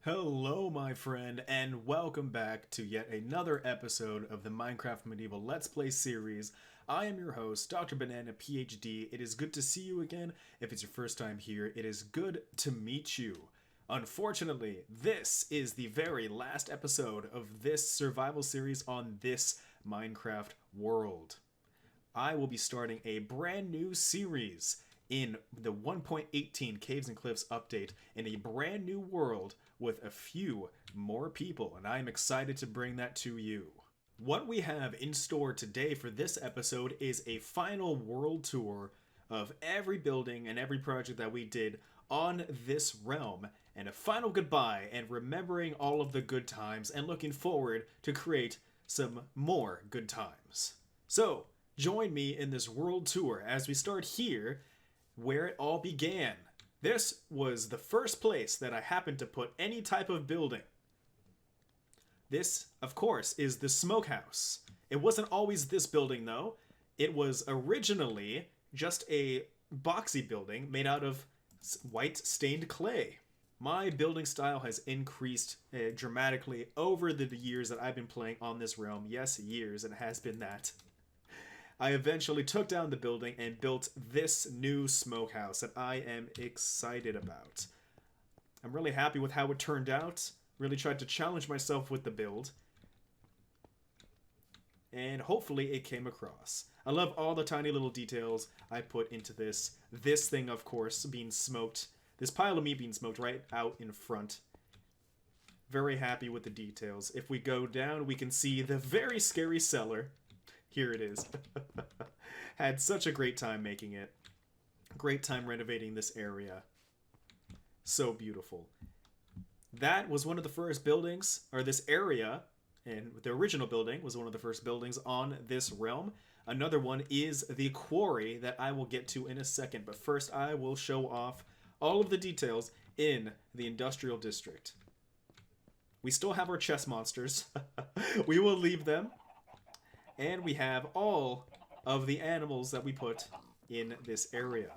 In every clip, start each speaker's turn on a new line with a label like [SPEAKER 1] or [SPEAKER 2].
[SPEAKER 1] Hello, my friend, and welcome back to yet another episode of the Minecraft Medieval Let's Play series. I am your host, Dr. Banana PhD. It is good to see you again. If it's your first time here, it is good to meet you. Unfortunately, this is the very last episode of this survival series on this Minecraft world. I will be starting a brand new series in the 1.18 Caves and Cliffs update in a brand new world with a few more people, and I am excited to bring that to you. What we have in store today for this episode is a final world tour of every building and every project that we did on this realm, and a final goodbye and remembering all of the good times and looking forward to create some more good times. So, join me in this world tour as we start here where it all began. This was the first place that I happened to put any type of building. This, of course, is the smokehouse. It wasn't always this building, though. It was originally just a boxy building made out of white stained clay. My building style has increased dramatically over the years that I've been playing on this realm. Yes, years, it has been that. I eventually took down the building and built this new smokehouse that I am excited about. I'm really happy with how it turned out. Really tried to challenge myself with the build. And hopefully it came across. I love all the tiny little details I put into this. This thing, of course, being smoked. This pile of meat being smoked right out in front. Very happy with the details. If we go down, we can see the very scary cellar. Here it is. Had such a great time making it. Great time renovating this area. So beautiful. That was one of the first buildings, or this area, and the original building was one of the first buildings on this realm. Another one is the quarry that I will get to in a second, but first I will show off all of the details in the industrial district. We still have our chest monsters. We will leave them. And we have all of the animals that we put in this area.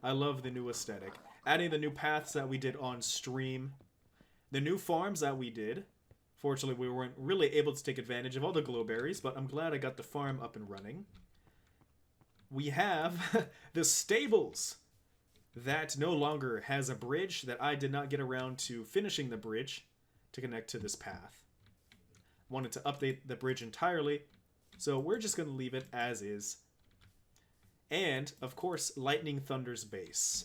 [SPEAKER 1] I love the new aesthetic. Adding the new paths that we did on stream. The new farms that we did. Fortunately, we weren't really able to take advantage of all the glowberries, but I'm glad I got the farm up and running. We have the stables. That no longer has a bridge, that I did not get around to finishing the bridge to connect to this path. Wanted to update the bridge entirely, so we're just going to leave it as is. And, of course, Lightning Thunder's base.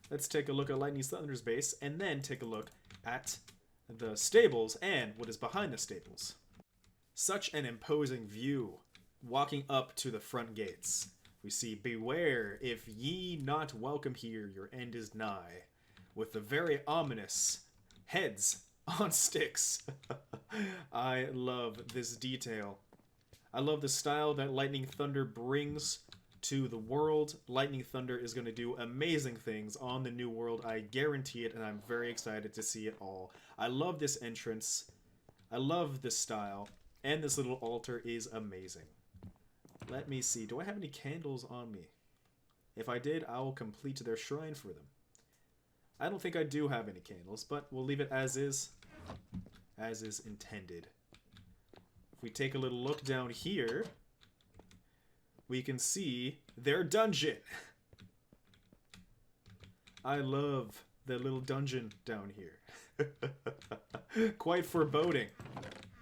[SPEAKER 1] Let's take a look at Lightning Thunder's base, and then take a look at the stables and what is behind the stables. Such an imposing view, walking up to the front gates. We see, "Beware, if ye not welcome here, your end is nigh," with the very ominous heads on sticks. I love this detail. I love the style that Lightning Thunder brings to the world. Lightning Thunder is going to do amazing things on the new world. I guarantee it, and I'm very excited to see it all. I love this entrance. I love this style. And this little altar is amazing. Let me see. Do I have any candles on me? If I did, I will complete their shrine for them. I don't think I do have any candles, but we'll leave it as is intended. If we take a little look down here, we can see their dungeon. I love the little dungeon down here. Quite foreboding.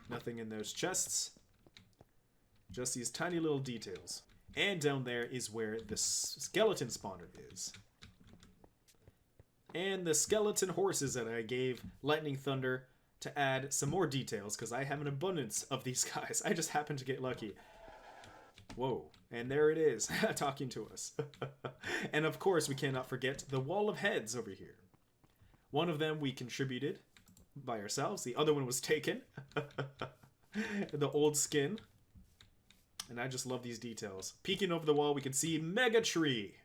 [SPEAKER 1] Nothing in those chests. Just these tiny little details. And down there is where the skeleton spawner is. And the skeleton horses that I gave Lightning Thunder to add some more details, because I have an abundance of these guys. I just happened to get lucky. Whoa. And there it is, talking to us. And of course, we cannot forget the wall of heads over here. One of them we contributed by ourselves. The other one was taken. The old skin. And I just love these details. Peeking over the wall, we can see Mega Tree.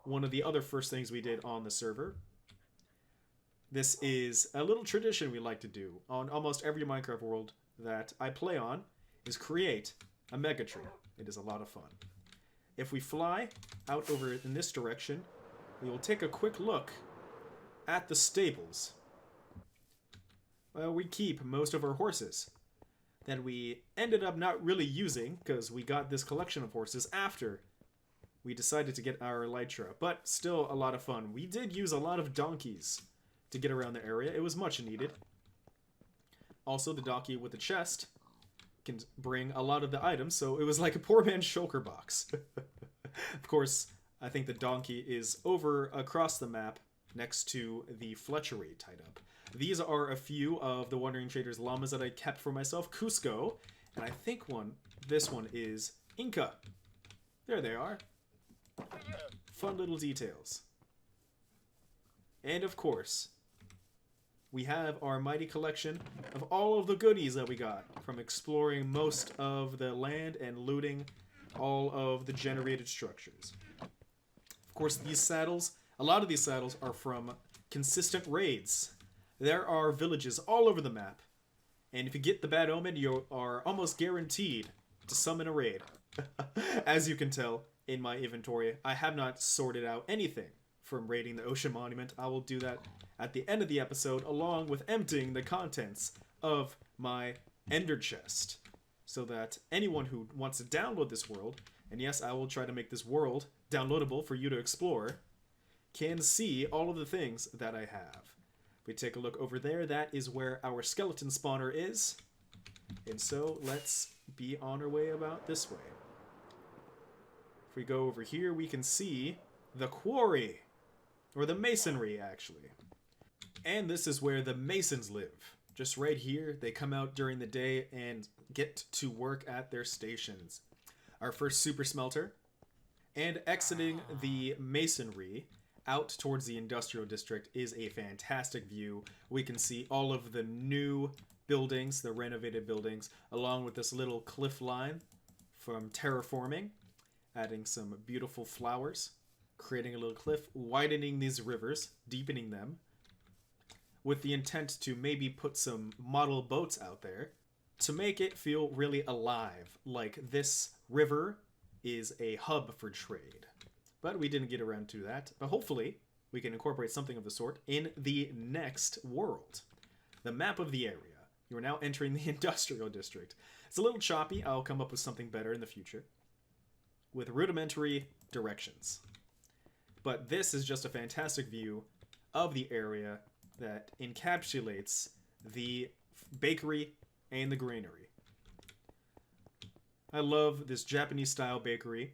[SPEAKER 1] One of the other first things we did on the server. This is a little tradition we like to do on almost every Minecraft world that I play on, is create a Mega Tree. It is a lot of fun. If we fly out over in this direction, we will take a quick look at the stables. we keep most of our horses that we ended up not really using because we got this collection of horses after we decided to get our elytra, but still a lot of fun. We did use a lot of donkeys to get around the area. It was much needed. Also, the donkey with the chest can bring a lot of the items, so it was like a poor man's shulker box. Of course, I think the donkey is over across the map next to the Fletchery tied up. These are a few of the Wandering Trader's llamas that I kept for myself. Cusco, and I think this one is Inca. There they are. Fun little details. And of course, we have our mighty collection of all of the goodies that we got from exploring most of the land and looting all of the generated structures. Of course, these saddles, a lot of these saddles are from consistent raids. There are villages all over the map, and if you get the Bad Omen, you are almost guaranteed to summon a raid. As you can tell in my inventory, I have not sorted out anything from raiding the Ocean Monument. I will do that at the end of the episode, along with emptying the contents of my Ender chest, so that anyone who wants to download this world, and yes, I will try to make this world downloadable for you to explore, can see all of the things that I have. If we take a look over there, that is where our skeleton spawner is. And so let's be on our way about this way. If we go over here, we can see the quarry, or the masonry, actually. And this is where the masons live. Just right here, they come out during the day and get to work at their stations. Our first super smelter. And exiting the masonry out towards the industrial district is a fantastic view. We can see all of the new buildings, the renovated buildings, along with this little cliff line from terraforming, adding some beautiful flowers, creating a little cliff, widening these rivers, deepening them, with the intent to maybe put some model boats out there to make it feel really alive, like this river is a hub for trade. But we didn't get around to that. But hopefully, we can incorporate something of the sort in the next world. The map of the area. You are now entering the industrial district. It's a little choppy. I'll come up with something better in the future, with rudimentary directions. But this is just a fantastic view of the area that encapsulates the bakery and the greenery. I love this Japanese-style bakery,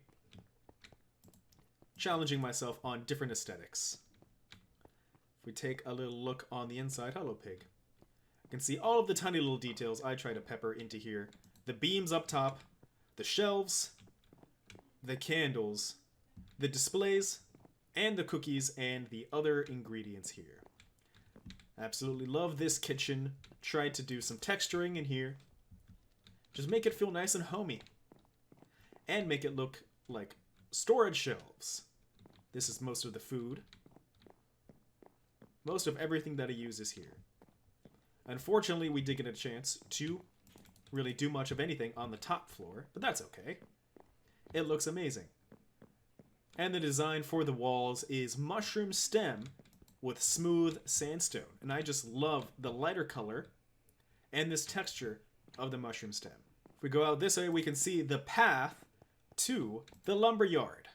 [SPEAKER 1] challenging myself on different aesthetics. If we take a little look on the inside, hello pig. You can see all of the tiny little details I try to pepper into here. The beams up top, the shelves, the candles, the displays, and the cookies and the other ingredients here. Absolutely love this kitchen. Tried to do some texturing in here. Just make it feel nice and homey. And make it look like storage shelves. This is most of the food. Most of everything that I use is here. Unfortunately, we didn't get a chance to really do much of anything on the top floor, but that's okay. It looks amazing. And the design for the walls is mushroom stem with smooth sandstone. And I just love the lighter color and this texture of the mushroom stem. If we go out this way, we can see the path to the lumberyard.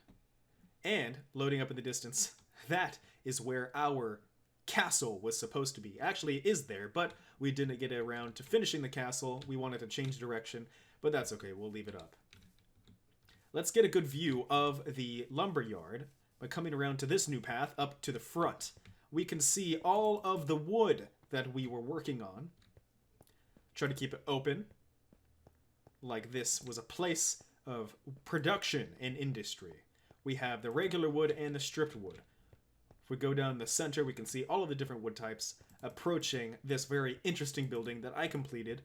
[SPEAKER 1] And loading up in the distance, that is where our castle was supposed to be. Actually, it is there, but we didn't get around to finishing the castle. We wanted to change direction, but that's okay. We'll leave it up. Let's get a good view of the lumberyard by coming around to this new path up to the front. We can see all of the wood that we were working on. Try to keep it open, like this was a place of production and industry. We have the regular wood and the stripped wood. If we go down the center, we can see all of the different wood types approaching this very interesting building that I completed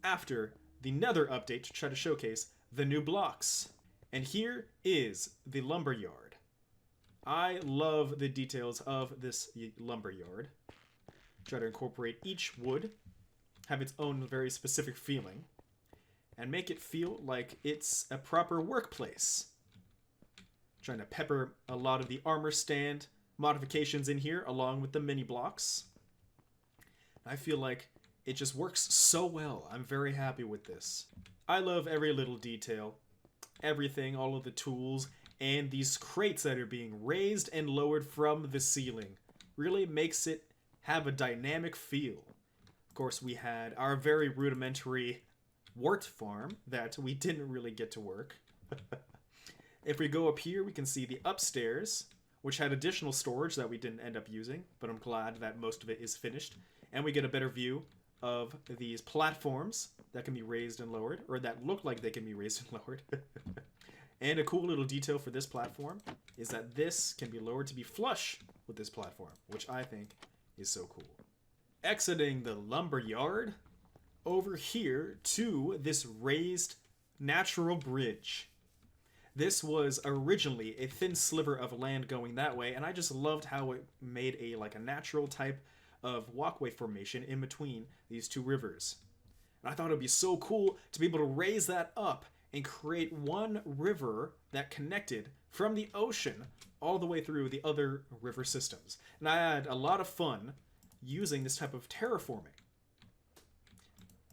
[SPEAKER 1] after the Nether update to try to showcase the new blocks. And here is the lumberyard. I love the details of this lumberyard. Try to incorporate each wood, have its own very specific feeling, and make it feel like it's a proper workplace. Trying to pepper a lot of the armor stand modifications in here, along with the mini blocks. I feel like it just works so well. I'm very happy with this. I love every little detail, everything, all of the tools, and these crates that are being raised and lowered from the ceiling. Really makes it have a dynamic feel. Of course, we had our very rudimentary wart farm that we didn't really get to work. If we go up here, we can see the upstairs, which had additional storage that we didn't end up using, but I'm glad that most of it is finished. And we get a better view of these platforms that can be raised and lowered, or that look like they can be raised and lowered. And a cool little detail for this platform is that this can be lowered to be flush with this platform, which I think is so cool. Exiting the lumberyard, over here to this raised natural bridge. This was originally a thin sliver of land going that way, and I just loved how it made a natural type of walkway formation in between these two rivers. And I thought it would be so cool to be able to raise that up and create one river that connected from the ocean all the way through the other river systems. And I had a lot of fun using this type of terraforming.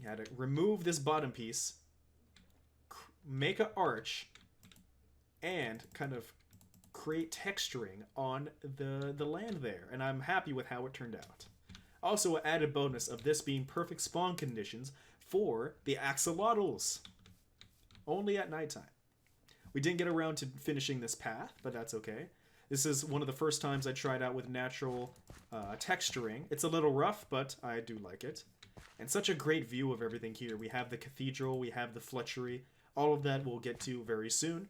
[SPEAKER 1] You had to remove this bottom piece, make an arch, and kind of create texturing on the land there. And I'm happy with how it turned out. Also, an added bonus of this being perfect spawn conditions for the axolotls. Only at nighttime. We didn't get around to finishing this path, but that's okay. This is one of the first times I tried out with natural texturing. It's a little rough, but I do like it. And such a great view of everything here. We have the cathedral, we have the flutchery. All of that we'll get to very soon.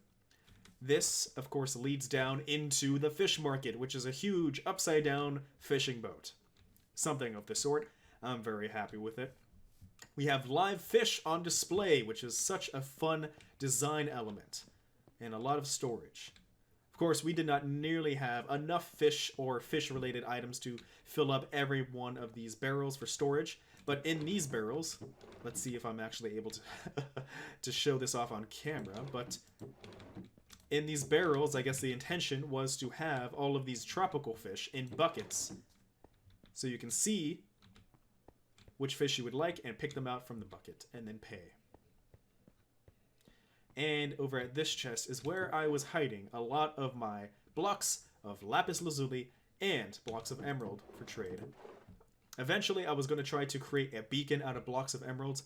[SPEAKER 1] This, of course, leads down into the fish market, which is a huge upside-down fishing boat. Something of the sort. I'm very happy with it. We have live fish on display, which is such a fun design element. And a lot of storage. Of course, we did not nearly have enough fish or fish-related items to fill up every one of these barrels for storage. But in these barrels, let's see if I'm actually able to, to show this off on camera, but in these barrels, I guess the intention was to have all of these tropical fish in buckets. So you can see which fish you would like and pick them out from the bucket and then pay. And over at this chest is where I was hiding a lot of my blocks of lapis lazuli and blocks of emerald for trade. Eventually, I was going to try to create a beacon out of blocks of emeralds.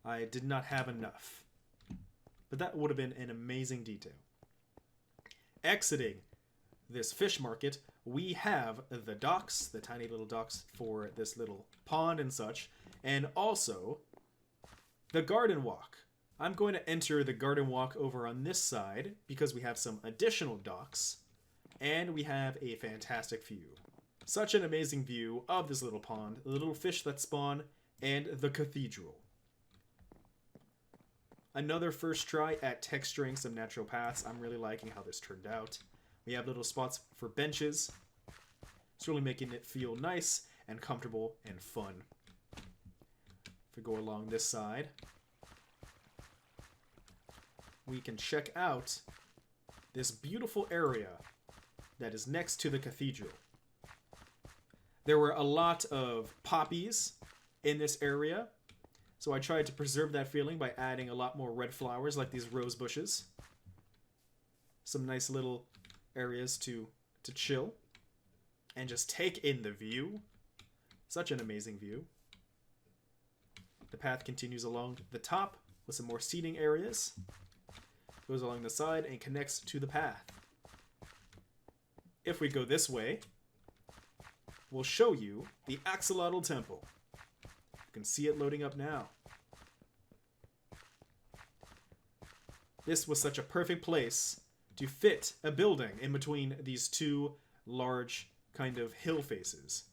[SPEAKER 1] I did not have enough. But that would have been an amazing detail. Exiting this fish market, we have the docks, the tiny little docks for this little pond and such, and also the garden walk. I'm going to enter the garden walk over on this side because we have some additional docks, and we have a fantastic view. Such an amazing view of this little pond, the little fish that spawn, and the cathedral. Another first try at texturing some natural paths. I'm really liking how this turned out. We have little spots for benches. It's really making it feel nice and comfortable and fun. If we go along this side, we can check out this beautiful area that is next to the cathedral. There were a lot of poppies in this area, so I tried to preserve that feeling by adding a lot more red flowers like these rose bushes. Some nice little areas to chill and just take in the view. Such an amazing view. The path continues along the top with some more seating areas. Goes along the side and connects to the path. If we go this way, we'll show you the Axolotl Temple. You can see it loading up now. This was such a perfect place to fit a building in between these two large kind of hill faces.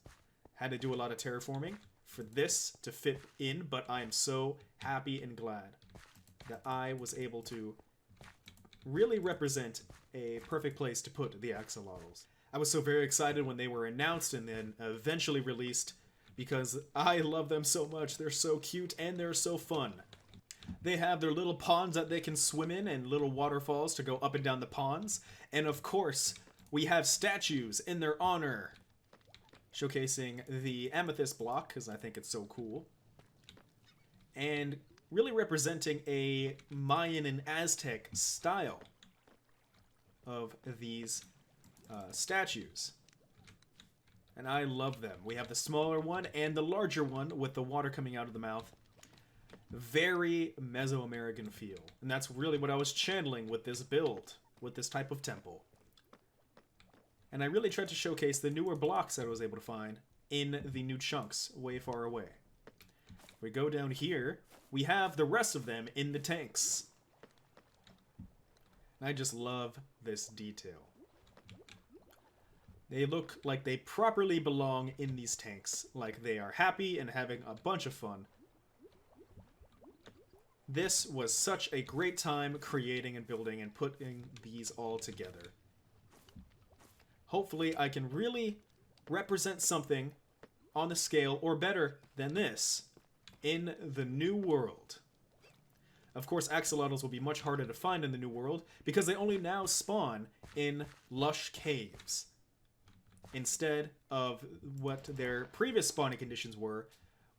[SPEAKER 1] Had to do a lot of terraforming for this to fit in, but I am so happy and glad that I was able to really represent a perfect place to put the axolotls. I was so very excited when they were announced and then eventually released because I love them so much. They're so cute and they're so fun. They have their little ponds that they can swim in and little waterfalls to go up and down the ponds. And of course, we have statues in their honor. showcasing the amethyst block, because I think it's so cool. And really representing a Mayan and Aztec style of these statues. And I love them. We have the smaller one and the larger one with the water coming out of the mouth. Very Mesoamerican feel. And that's really what I was channeling with this build, with this type of temple. And I really tried to showcase the newer blocks that I was able to find in the new chunks way far away. We go down here, we have the rest of them in the tanks. And I just love this detail. They look like they properly belong in these tanks, like they are happy and having a bunch of fun. This was such a great time creating and building and putting these all together. Hopefully I can really represent something on the scale or better than this in the new world. Of course, axolotls will be much harder to find in the new world because they only now spawn in lush caves, instead of what their previous spawning conditions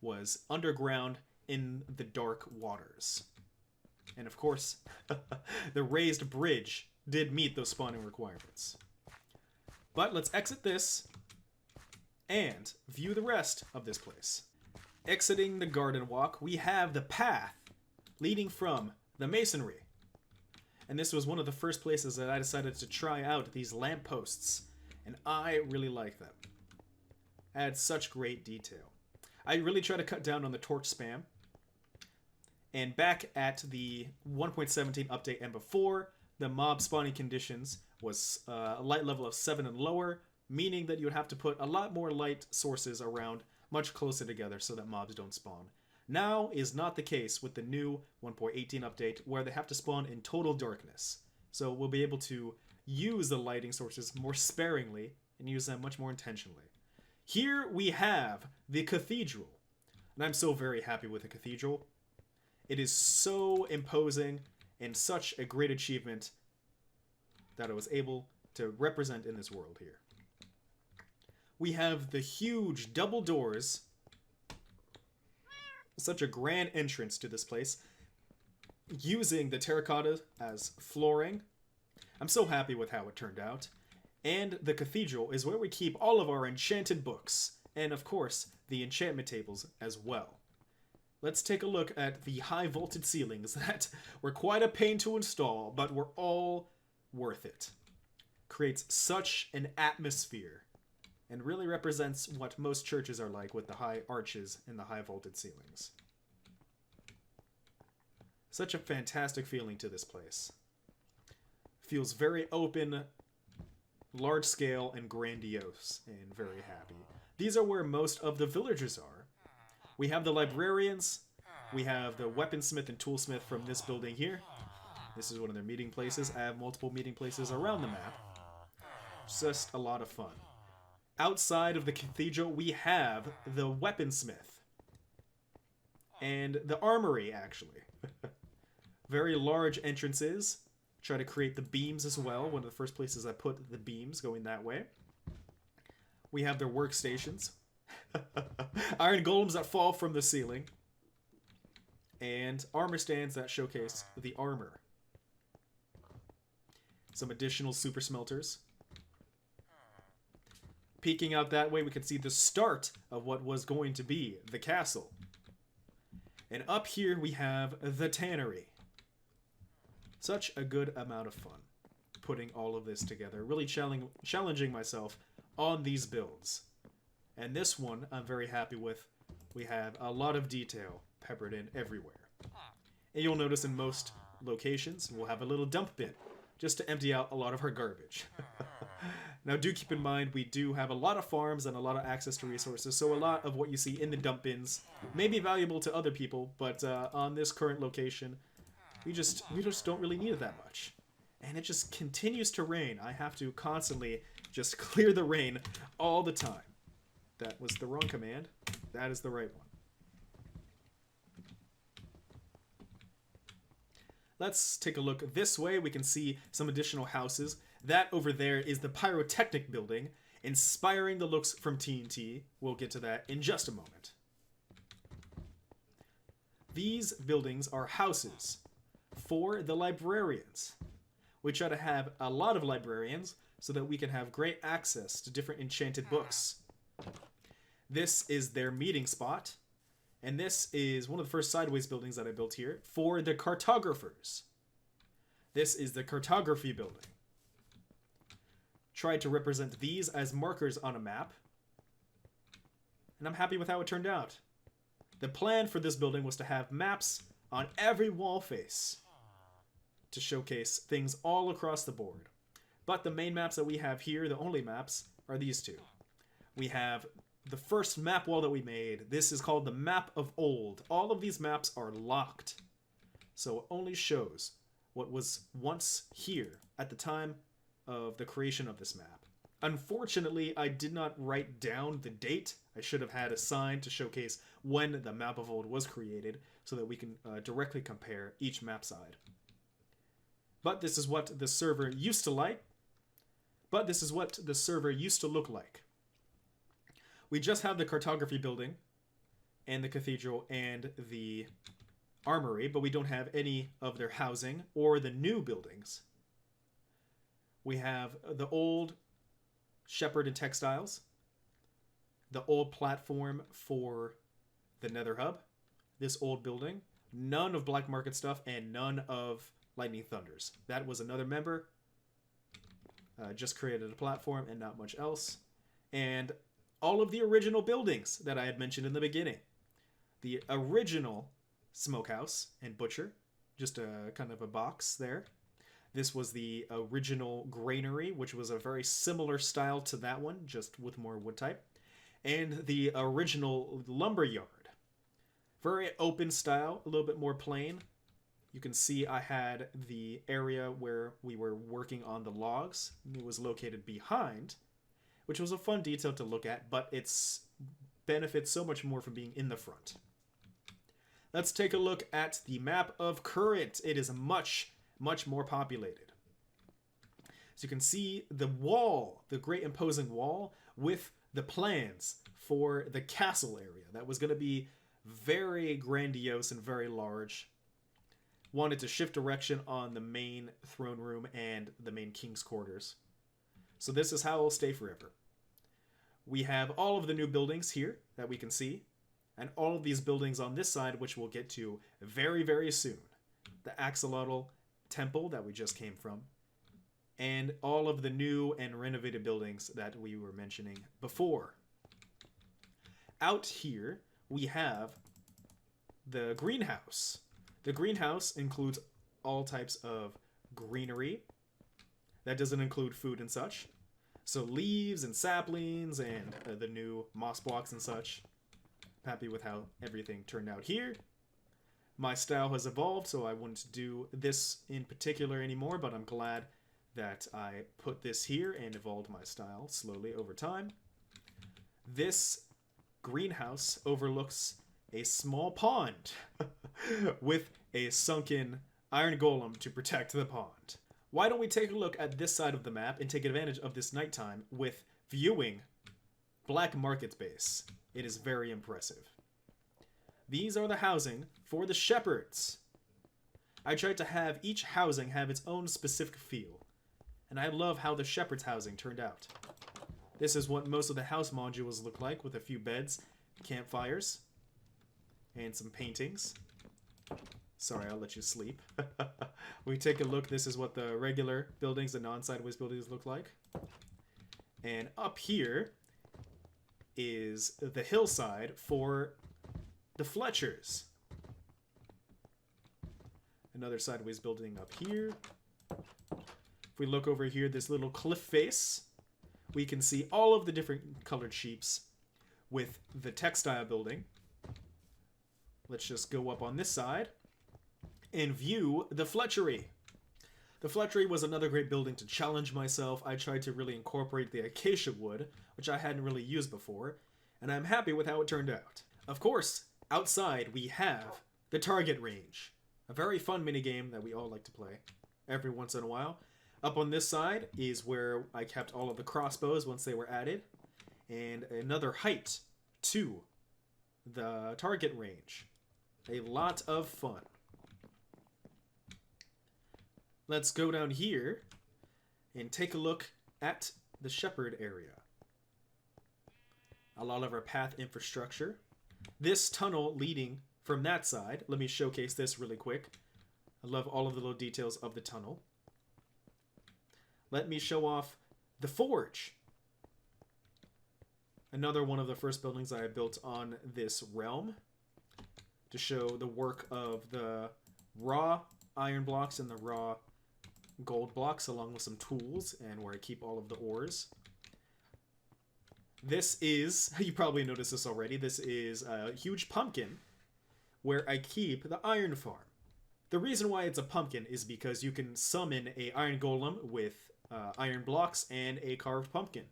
[SPEAKER 1] was underground in the dark waters. And of course, the raised bridge did meet those spawning requirements. But let's exit this and view the rest of this place. Exiting the garden walk, we have the path leading from the masonry. And this was one of the first places that I decided to try out these lampposts. And I really like them. Add such great detail. I really try to cut down on the torch spam. And back at the 1.17 update and before, the mob spawning conditions was a light level of 7 and lower, meaning that you would have to put a lot more light sources around much closer together so that mobs don't spawn. Now is not the case with the new 1.18 update, where they have to spawn in total darkness. So we'll be able to use the lighting sources more sparingly and use them much more intentionally. Here we have the cathedral. And I'm so very happy with the cathedral. It is so imposing and such a great achievement that I was able to represent in this world here. We have the huge double doors. Such a grand entrance to this place. Using the terracotta as flooring. I'm so happy with how it turned out. And the cathedral is where we keep all of our enchanted books. And of course, the enchantment tables as well. Let's take a look at the high vaulted ceilings that were quite a pain to install, but were all worth it. Creates such an atmosphere. And really represents what most churches are like with the high arches and the high vaulted ceilings. Such a fantastic feeling to this place. Feels very open, large scale, and grandiose, and very happy. These are where most of the villagers are. We have the librarians, we have the weaponsmith and toolsmith from this building here. This is one of their meeting places. I have multiple meeting places around the map. Just a lot of fun. Outside of the cathedral, we have the weaponsmith. And the armory, actually. Very large entrances. Try to create the beams as well. One of the first places I put the beams going that way. We have their workstations. Iron golems that fall from the ceiling. And armor stands that showcase the armor. Some additional super smelters. Peeking out that way, we can see the start of what was going to be the castle. And up here we have the tannery. Such a good amount of fun putting all of this together. Really challenging myself on these builds. And this one I'm very happy with. We have a lot of detail peppered in everywhere. And you'll notice in most locations we'll have a little dump bin just to empty out a lot of our garbage. Now do keep in mind we do have a lot of farms and a lot of access to resources, so a lot of what you see in the dump bins may be valuable to other people, but on this current location we just don't really need it that much. And it just continues to rain. I have to constantly just clear the rain all the time. That was the wrong command. That is the right one. Let's take a look this way. We can see some additional houses. That over there is the pyrotechnic building. inspiring the looks from TNT. We'll get to that in just a moment. These buildings are houses for the librarians. We try to have a lot of librarians so that we can have great access to different enchanted books. This is their meeting spot, and this is one of the first sideways buildings that I built here for the cartographers. This is the cartography building. Tried to represent these as markers on a map, and I'm happy with how it turned out. The plan for this building was to have maps on every wall face to showcase things all across the board. But the main maps that we have here, the only maps, are these two. We have the first map wall that we made. This is called the Map of Old. All of these maps are locked, so it only shows what was once here at the time of the creation of this map. Unfortunately, I did not write down the date. I should have had a sign to showcase when the Map of Old was created so that we can directly compare each map side. But this is what the server used to like. But this is what the server used to look like. We just have the cartography building and the cathedral and the armory, but we don't have any of their housing or the new buildings. We have the old shepherd and textiles, the old platform for the Nether hub, this old building, none of black market stuff, and none of lightning thunders. That was another member. Just created a platform and not much else. And all of the original buildings that I had mentioned in the beginning. The original smokehouse and butcher, just a kind of a box there. This was the original greenery, which was a very similar style to that one, just with more wood type. And the original lumberyard. Very open style, a little bit more plain. You can see I had the area where we were working on the logs. It was located behind, which was a fun detail to look at, but it's benefits so much more from being in the front. Let's take a look at the map of current. It is much, much more populated. So you can see the wall, the great imposing wall, with the plans for the castle area. That was going to be very grandiose and very large. Wanted to shift direction on the main throne room and the main king's quarters. So this is how it will stay forever. We have all of the new buildings here that we can see, and all of these buildings on this side, which we'll get to very, very soon. The axolotl temple that we just came from, and all of the new and renovated buildings that we were mentioning before. Out here, we have the greenhouse. The greenhouse includes all types of greenery. That doesn't include food and such. So leaves and saplings and the new moss blocks and such. Happy with how everything turned out here. My style has evolved, so I wouldn't do this in particular anymore, but I'm glad that I put this here and evolved my style slowly over time. This greenhouse overlooks a small pond with a sunken iron golem to protect the pond. Why don't we take a look at this side of the map and take advantage of this nighttime with viewing Black Market's base. It is very impressive. These are the housing for the shepherds. I tried to have each housing have its own specific feel, and I love how the shepherd's housing turned out. This is what most of the house modules look like, with a few beds, campfires, and some paintings. Sorry, I'll let you sleep. We take a look. This is what the regular buildings, the non-sideways buildings look like. And up here is the hillside for the Fletchers. Another sideways building up here. If we look over here, this little cliff face, we can see all of the different colored sheeps with the textile building. Let's just go up on this side and view the Fletchery. The Fletchery was another great building to challenge myself. I tried to really incorporate the acacia wood, which I hadn't really used before, and I'm happy with how it turned out. Of course, outside we have the target range, a very fun minigame that we all like to play every once in a while. Up on this side is where I kept all of the crossbows once they were added. And another height to the target range. A lot of fun. Let's go down here and take a look at the shepherd area. A lot of our path infrastructure. This tunnel leading from that side, let me showcase this really quick. I love all of the little details of the tunnel. Let me show off the forge. Another one of the first buildings I built on this realm to show the work of the raw iron blocks and the raw gold blocks, along with some tools and where I keep all of the ores. This is, you probably noticed this already, this is a huge pumpkin where I keep the iron farm. The reason why it's a pumpkin is because you can summon a iron golem with iron blocks and a carved pumpkin.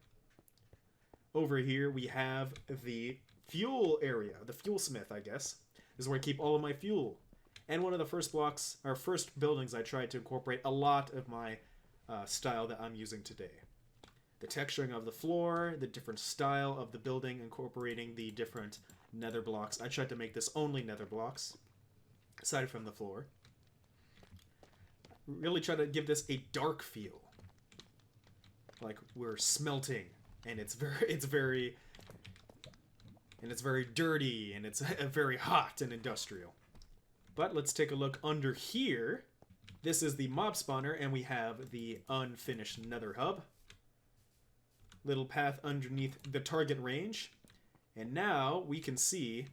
[SPEAKER 1] Over here we have the fuel area, the fuel smith, I guess. This is where I keep all of my fuel. And one of the first blocks, or first buildings, I tried to incorporate a lot of my style that I'm using today. The texturing of the floor, the different style of the building, incorporating the different nether blocks. I tried to make this only nether blocks, aside from the floor. Really try to give this a dark feel. Like we're smelting, and it's very dirty, and it's very hot and industrial. But let's take a look under here. This is the mob spawner, and we have the unfinished nether hub. Little path underneath the target range. And now we can see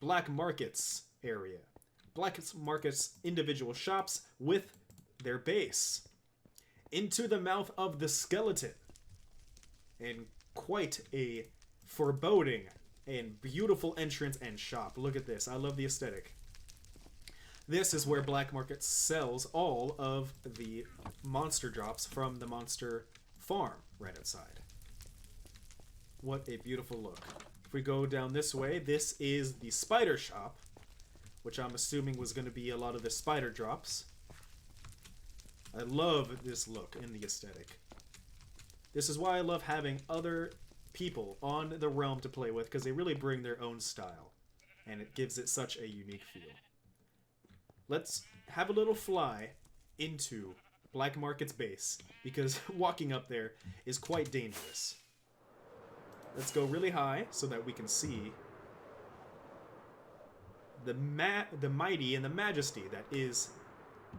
[SPEAKER 1] Black Market's area. Black Market's individual shops with their base. Into the mouth of the skeleton. And quite a foreboding and beautiful entrance and shop. Look at this. I love the aesthetic. This is where Black Market sells all of the monster drops from the monster farm right outside. What a beautiful look. If we go down this way, this is the spider shop, which I'm assuming was going to be a lot of the spider drops. I love this look in the aesthetic. This is why I love having other people on the realm to play with, because they really bring their own style, and it gives it such a unique feel. Let's have a little fly into Black Market's base, because walking up there is quite dangerous. Let's go really high so that we can see the mighty and the majesty that is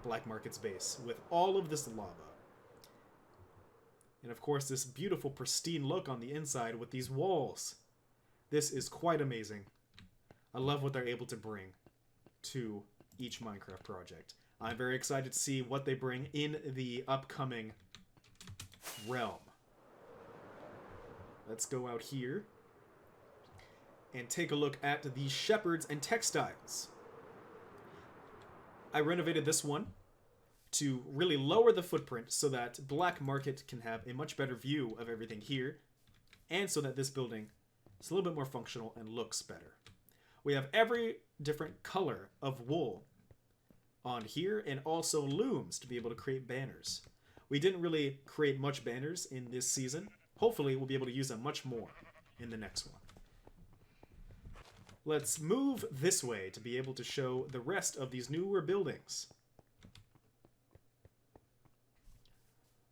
[SPEAKER 1] Black Market's base, with all of this lava. And of course this beautiful pristine look on the inside with these walls. This is quite amazing. I love what they're able to bring to each Minecraft project. I'm very excited to see what they bring in the upcoming realm. Let's go out here and take a look at the shepherds and textiles. I renovated this one to really lower the footprint so that Black Market can have a much better view of everything here, and so that this building is a little bit more functional and looks better. We have every different color of wool on here, and also looms to be able to create banners. We didn't really create much banners in this season. Hopefully we'll be able to use them much more in the next one. Let's move this way to be able to show the rest of these newer buildings.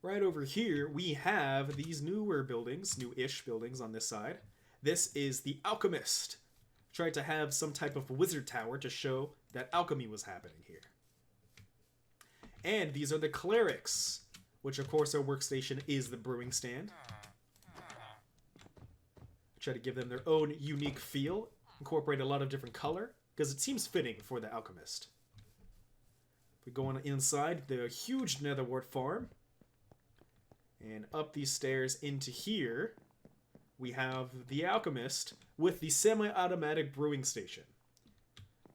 [SPEAKER 1] Right over here we have these newer buildings, new-ish buildings on this side. This is the Alchemist. Tried to have some type of wizard tower to show that alchemy was happening here. And these are the clerics, which of course our workstation is the brewing stand. Try to give them their own unique feel, incorporate a lot of different color, because it seems fitting for the Alchemist. If we go on inside the huge netherwort farm, and up these stairs into here, we have the Alchemist with the semi-automatic brewing station.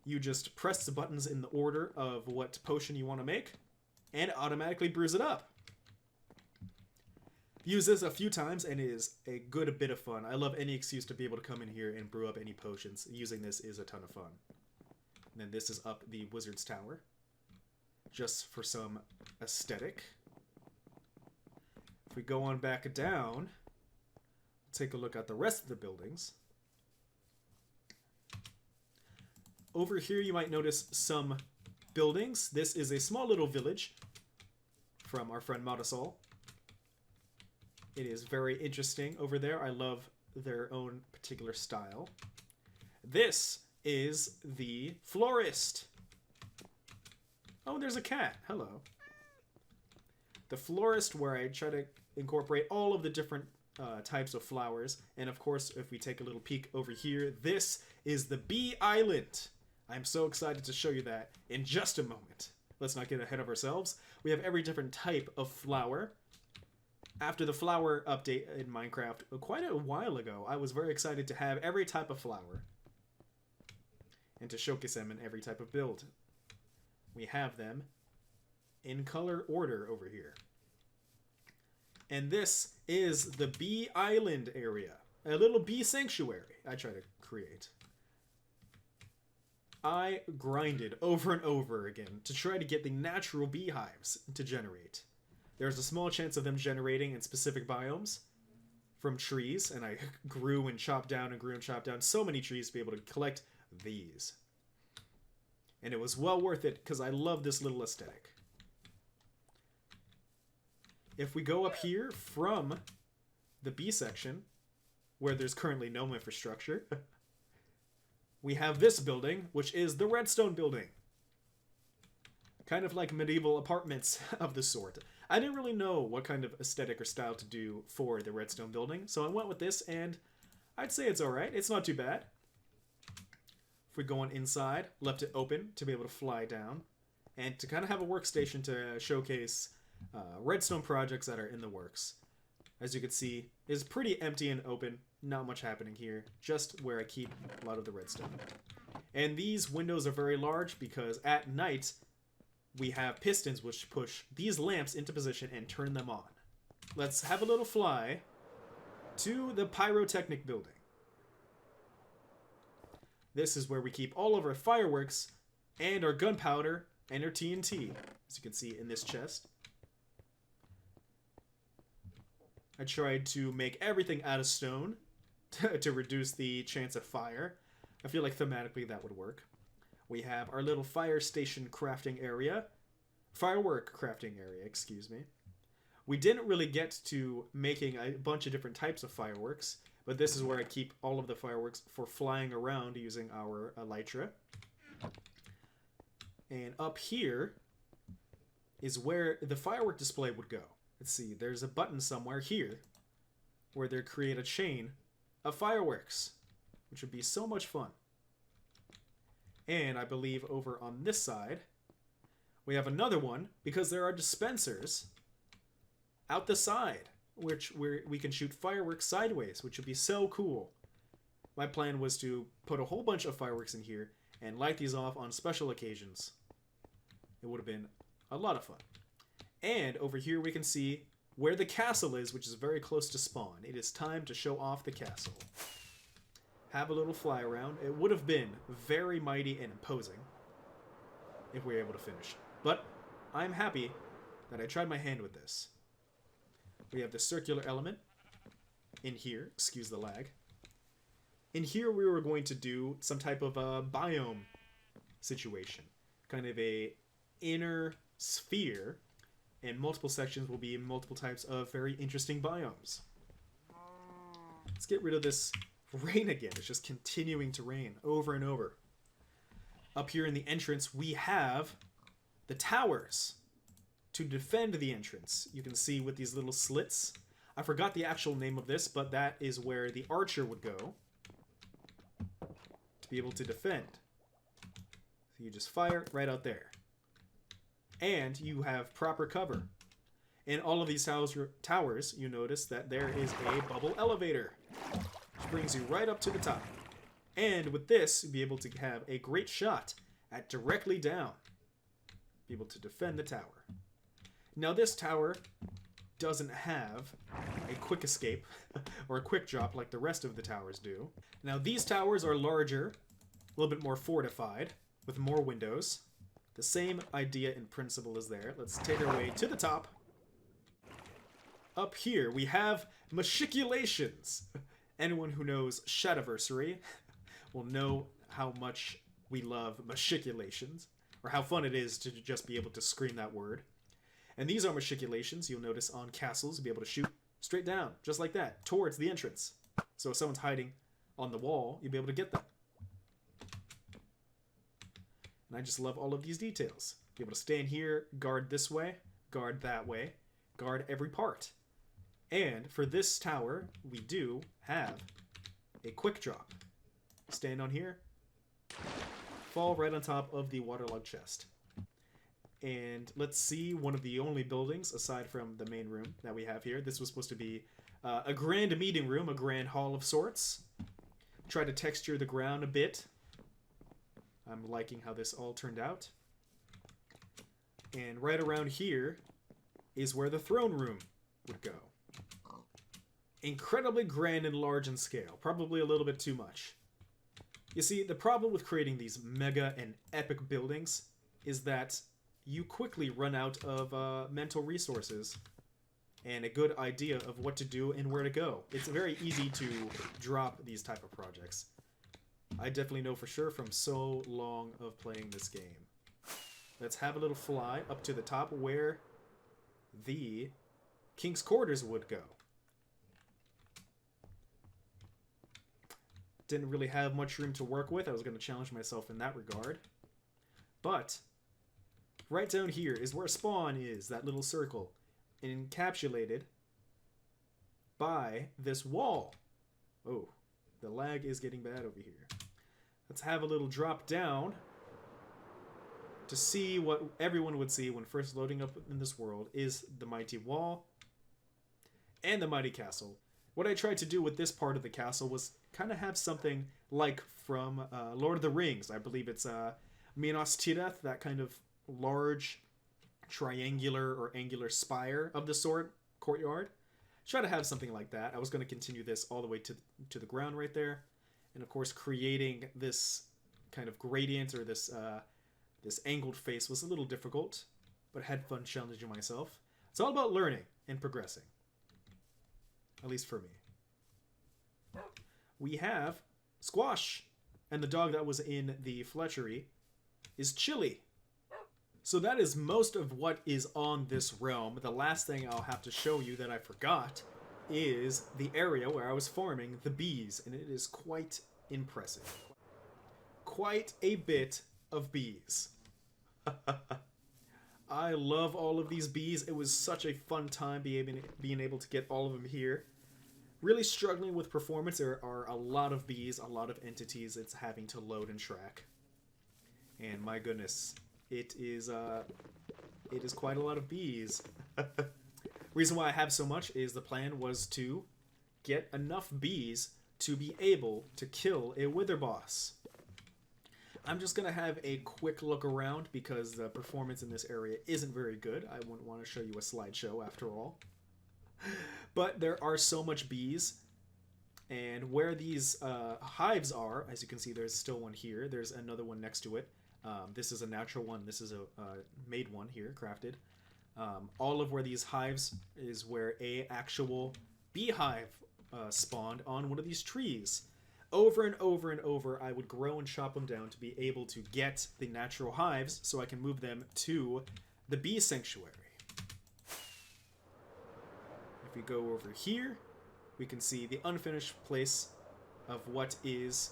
[SPEAKER 1] You just press the buttons in the order of what potion you want to make, and it automatically brews it up. Use this a few times and it is a good bit of fun. I love any excuse to be able to come in here and brew up any potions. Using this is a ton of fun. And then this is up the Wizard's Tower, just for some aesthetic. If we go on back down, take a look at the rest of the buildings. Over here you might notice some buildings. This is a small little village from our friend Marisol. It is very interesting over there. I love their own particular style. This is the florist. Oh, there's a cat. Hello. The florist, where I try to incorporate all of the different types of flowers. And of course, if we take a little peek over here, this is the bee island. I'm so excited to show you that in just a moment. Let's not get ahead of ourselves. We have every different type of flower. After the flower update in Minecraft quite a while ago, I was very excited to have every type of flower and to showcase them in every type of build. We have them in color order over here. And this is the bee island area, a little bee sanctuary I try to create. I grinded over and over again to try to get the natural beehives to generate. There's a small chance of them generating in specific biomes from trees, and I grew and chopped down and grew and chopped down so many trees to be able to collect these. And it was well worth it because I love this little aesthetic. If we go up here from the bee section, where there's currently no infrastructure, we have this building, which is the redstone building. Kind of like medieval apartments of the sort. I didn't really know what kind of aesthetic or style to do for the redstone building, so I went with this, and I'd say it's alright. It's not too bad. If we go on inside, left it open to be able to fly down, and to kind of have a workstation to showcase redstone projects that are in the works. As you can see, is pretty empty and open. Not much happening here, just where I keep a lot of the redstone. And these windows are very large because at night we have pistons which push these lamps into position and turn them on. Let's have a little fly to the pyrotechnic building. This is where we keep all of our fireworks and our gunpowder and our TNT, as you can see in this chest. I tried to make everything out of stone to reduce the chance of fire. I feel like thematically that would work. We have our little fire station crafting area. Firework crafting area, excuse me. We didn't really get to making a bunch of different types of fireworks, but this is where I keep all of the fireworks for flying around using our elytra. And up here is where the firework display would go. Let's see, there's a button somewhere here where they create a chain of fireworks, which would be so much fun. And I believe over on this side, we have another one because there are dispensers out the side, which we can shoot fireworks sideways, which would be so cool. My plan was to put a whole bunch of fireworks in here and light these off on special occasions. It would have been a lot of fun. And over here we can see where the castle is, which is very close to spawn. It is time to show off the castle. Have a little fly around. It would have been very mighty and imposing if we were able to finish. But I'm happy that I tried my hand with this. We have the circular element in here. Excuse the lag. In here we were going to do some type of a biome situation. Kind of a inner sphere, and multiple sections will be multiple types of very interesting biomes. Let's get rid of this rain again. It's just continuing to rain over and over. Up here in the entrance we have the towers to defend the entrance. You can see with these little slits. I forgot the actual name of this, but that is where the archer would go to be able to defend. So you just fire right out there. And you have proper cover. In all of these towers, you notice that there is a bubble elevator, which brings you right up to the top. And with this, you'll be able to have a great shot at directly down. Be able to defend the tower. Now this tower doesn't have a quick escape or a quick drop like the rest of the towers do. Now these towers are larger, a little bit more fortified, with more windows. The same idea in principle is there. Let's take our way to the top. Up here, we have machiculations. Anyone who knows Shadiversary will know how much we love machiculations, or how fun it is to just be able to scream that word. And these are machiculations you'll notice on castles, be able to shoot straight down, just like that, towards the entrance. So if someone's hiding on the wall, you'll be able to get them. And I just love all of these details. Be able to stand here, guard this way, guard that way, guard every part. And for this tower, we do have a quick drop. Stand on here, fall right on top of the waterlogged chest. And let's see one of the only buildings, aside from the main room that we have here. This was supposed to be a grand meeting room, a grand hall of sorts. Try to texture the ground a bit. I'm liking how this all turned out. And right around here is where the throne room would go. Incredibly grand and large in scale. Probably a little bit too much. You see, the problem with creating these mega and epic buildings is that you quickly run out of mental resources and a good idea of what to do and where to go. It's very easy to drop these type of projects. I definitely know for sure from so long of playing this game. Let's have a little fly up to the top where the King's Quarters would go. Didn't really have much room to work with. I was going to challenge myself in that regard. But right down here is where spawn is, that little circle, encapsulated by this wall. Oh, the lag is getting bad over here. Let's have a little drop down to see what everyone would see when first loading up in this world is the mighty wall and the mighty castle. What I tried to do with this part of the castle was kind of have something like from Lord of the Rings. I believe it's Minas Tirith, that kind of large triangular or angular spire of the sort, courtyard. Try to have something like that. I was going to continue this all the way to the ground right there. And of course, creating this kind of gradient or this this angled face was a little difficult, but I had fun challenging myself. It's all about learning and progressing. At least for me. We have Squash, and the dog that was in the Fletchery is Chili. So that is most of what is on this realm. The last thing I'll have to show you that I forgot is the area where I was farming the bees, and it is quite impressive. Quite a bit of bees. I love all of these bees. It was such a fun time being able to get all of them here. Really struggling with performance. There are a lot of bees, a lot of entities it's having to load and track. And my goodness, it is quite a lot of bees. Reason why I have so much is the plan was to get enough bees to be able to kill a wither boss. I'm just going to have a quick look around because the performance in this area isn't very good. I wouldn't want to show you a slideshow after all. But there are so much bees, and where these hives are, as you can see, there's still one here. There's another one next to it. This is a natural one. This is a made one here, crafted. All of where these hives is where a actual beehive spawned on one of these trees. Over and over and over, I would grow and chop them down to be able to get the natural hives so I can move them to the bee sanctuary. If we go over here, we can see the unfinished place of what is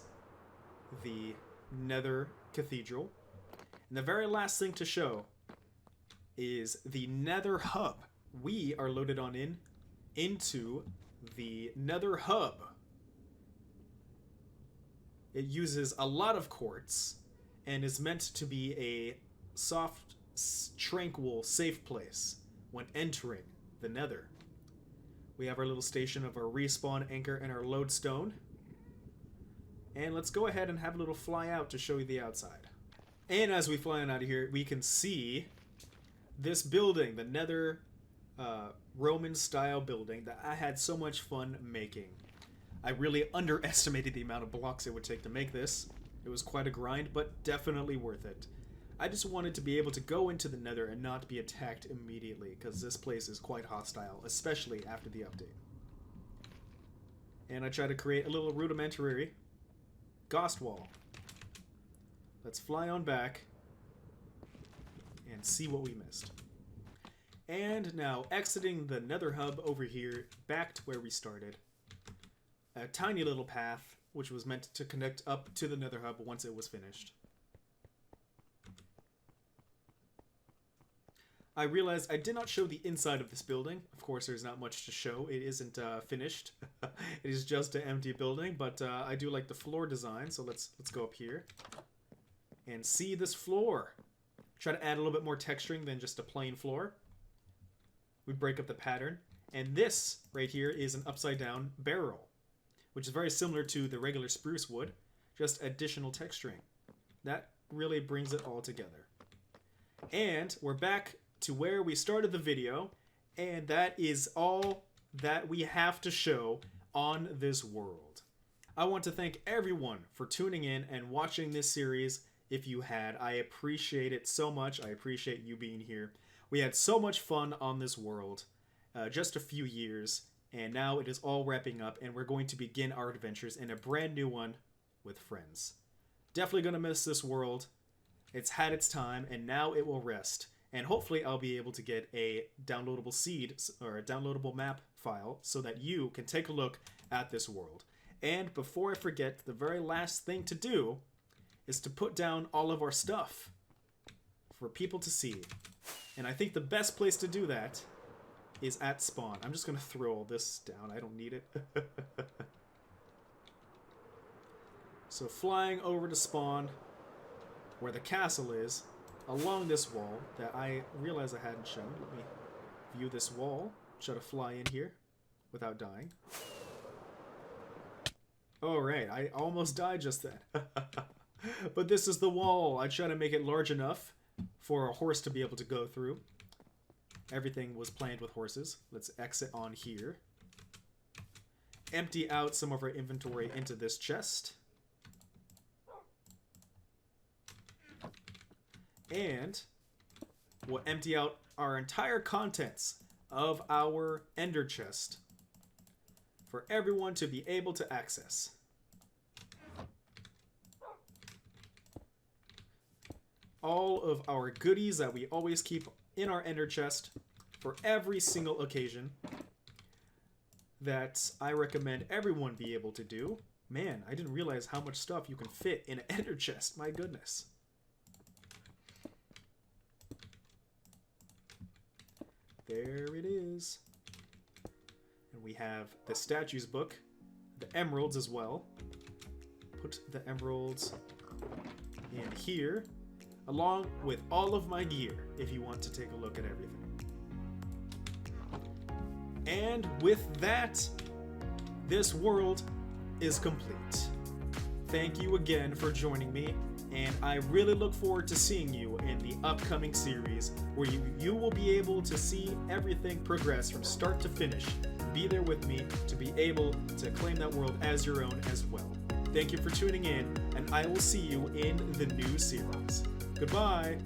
[SPEAKER 1] the Nether cathedral. And the very last thing to show is the Nether hub. We are loaded on into the Nether hub. It uses a lot of quartz and is meant to be a soft, tranquil, safe place when entering the Nether. We have our little station of our respawn anchor and our lodestone. And let's go ahead and have a little fly out to show you the outside. And as we fly on out of here, we can see this building, the Nether Roman style building that I had so much fun making. I really underestimated the amount of blocks it would take to make this. It was quite a grind, but definitely worth it. I just wanted to be able to go into the Nether and not be attacked immediately, because this place is quite hostile, especially after the update. And I try to create a little rudimentary ghost wall. Let's fly on back and see what we missed. And now exiting the Nether hub over here, back to where we started. A tiny little path, which was meant to connect up to the Nether hub once it was finished. I realized I did not show the inside of this building. Of course, there's not much to show. It isn't finished. It is just an empty building, but I do like the floor design, so let's go up here and see this floor. Try to add a little bit more texturing than just a plain floor. We break up the pattern, and this right here is an upside down barrel, which is very similar to the regular spruce wood, just additional texturing. That really brings it all together. And we're back to where we started the video, and that is all that we have to show on this world. I want to thank everyone for tuning in and watching this series. If you had, I appreciate it so much. I appreciate you being here. We had so much fun on this world, just a few years, and now it is all wrapping up, and we're going to begin our adventures in a brand new one with friends. Definitely gonna miss this world. It's had its time, and now it will rest. And hopefully I'll be able to get a downloadable seed or a downloadable map file so that you can take a look at this world. And before I forget, the very last thing to do is to put down all of our stuff for people to see. And I think the best place to do that is at spawn. I'm just going to throw all this down. I don't need it. So flying over to spawn, where the castle is, along this wall that I realized I hadn't shown. Let me view this wall. Try to fly in here without dying. Alright, I almost died just then. But this is the wall. I try to make it large enough for a horse to be able to go through. Everything was planned with horses. Let's exit on here. Empty out some of our inventory into this chest. And we'll empty out our entire contents of our ender chest for everyone to be able to access. All of our goodies that we always keep in our ender chest for every single occasion that I recommend everyone be able to do. Man, I didn't realize how much stuff you can fit in an ender chest. My goodness. There it is. And we have the statues book, the emeralds as well. Put the emeralds in here, along with all of my gear, if you want to take a look at everything. And with that, this world is complete. Thank you again for joining me, and I really look forward to seeing you in the upcoming series where you will be able to see everything progress from start to finish. Be there with me to be able to claim that world as your own as well. Thank you for tuning in, and I will see you in the new series. Goodbye!